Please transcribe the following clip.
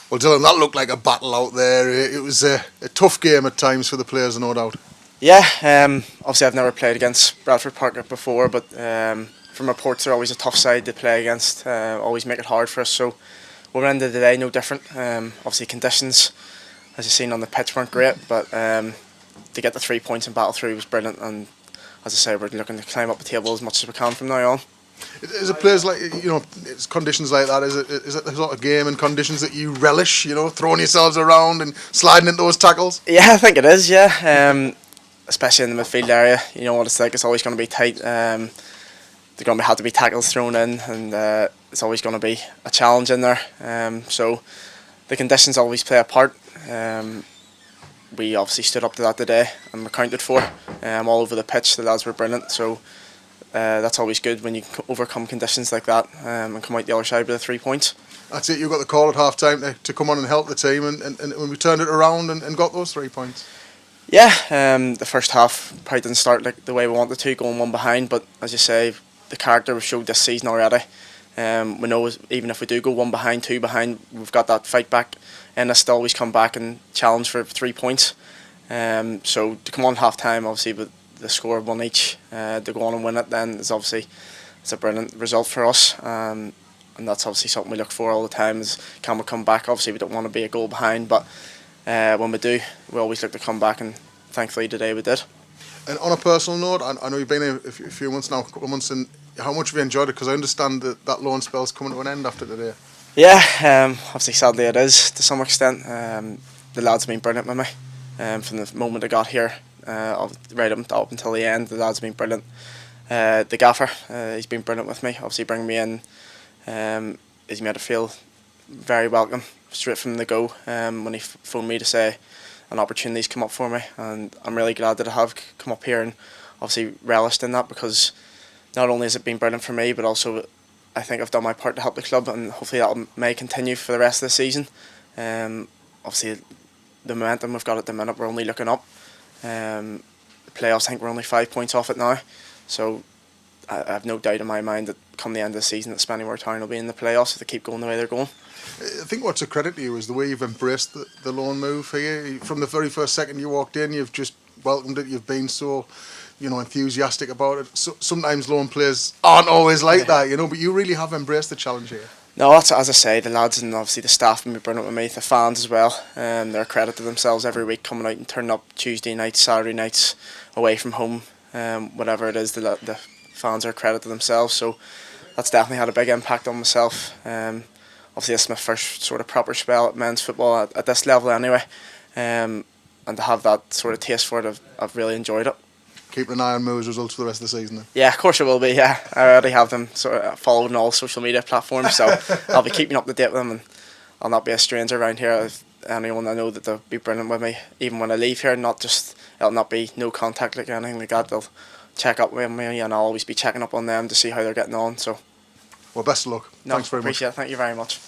Well, Dylan, that looked like a battle out there. It was a tough game at times for the players, no doubt. Yeah, obviously I've never played against Bradford Park before, but from reports they're always a tough side to play against, always make it hard for us, so we're end of the day no different. Obviously conditions, as you've seen on the pitch, weren't great, but to get the 3 points and battle through was brilliant, and as I say, we're looking to climb up the table as much as we can from now on. Is it players like, it's conditions like that, is it the sort of game and conditions that you relish, throwing yourselves around and sliding into those tackles? Yeah, I think it is, yeah. Especially in the midfield area, you know what it's like, it's always going to be tight. There's going to have to be tackles thrown in, and it's always going to be a challenge in there. So the conditions always play a part. We obviously stood up to that today and were counted for. All over the pitch, the lads were brilliant, so that's always good when you overcome conditions like that and come out the other side with the 3 points. That's it, you got the call at half time to come on and help the team, and when we turned it around and got those 3 points. Yeah, the first half probably didn't start like the way we wanted to, going one behind, but as you say, the character we've showed this season already. We know even if we do go one behind, two behind, we've got that fight back and us to always come back and challenge for 3 points. So to come on half time, obviously with the score of 1 each, to go on and win it, then it's a brilliant result for us. And that's obviously something we look for all the time, is can we come back. Obviously we don't want to be a goal behind, but when we do, we always look to come back, and thankfully today we did. And on a personal note, I know you've been here a few months now, a couple of months, and how much have you enjoyed it? Because I understand that loan spell's coming to an end after today. Yeah, obviously sadly it is to some extent. The lads have been brilliant with me from the moment I got here, right up until the end. The lads have been brilliant. The gaffer, he's been brilliant with me, obviously bringing me in. He's made it feel very welcome straight from the go when he phoned me to say an opportunity's come up for me, and I'm really glad that I have come up here and obviously relished in that, because not only has it been brilliant for me, but also I think I've done my part to help the club, and hopefully that may continue for the rest of the season. Obviously the momentum we've got at the minute, we're only looking up. The playoffs, I think we're only 5 points off it now, so I have no doubt in my mind that come the end of the season that Spennymoor Town will be in the playoffs if they keep going the way they're going. I think what's a credit to you is the way you've embraced the loan move here. From the very first second you walked in, you've just welcomed it. You've been so, enthusiastic about it. So, sometimes loan players aren't always like that, but you really have embraced the challenge here. No, that's, as I say, the lads and obviously the staff have been brilliant with me, the fans as well. They're a credit to themselves every week, coming out and turning up Tuesday nights, Saturday nights, away from home, whatever it is. The fans are a credit to themselves, so that's definitely had a big impact on myself. Obviously this is my first sort of proper spell at men's football at this level anyway, and to have that sort of taste for it, I've really enjoyed it. Keeping an eye on Moore's results for the rest of the season then? Yeah, of course I will be, yeah. I already have them sort of followed on all social media platforms, so I'll be keeping up to date with them, and I'll not be a stranger around here. If anyone I know that they'll be brilliant with me, even when I leave here, it'll not be no contact like anything like that. They'll check up with me, and I'll always be checking up on them to see how they're getting on. So, well, best of luck. No, Thanks very much. Appreciate it. Thank you very much.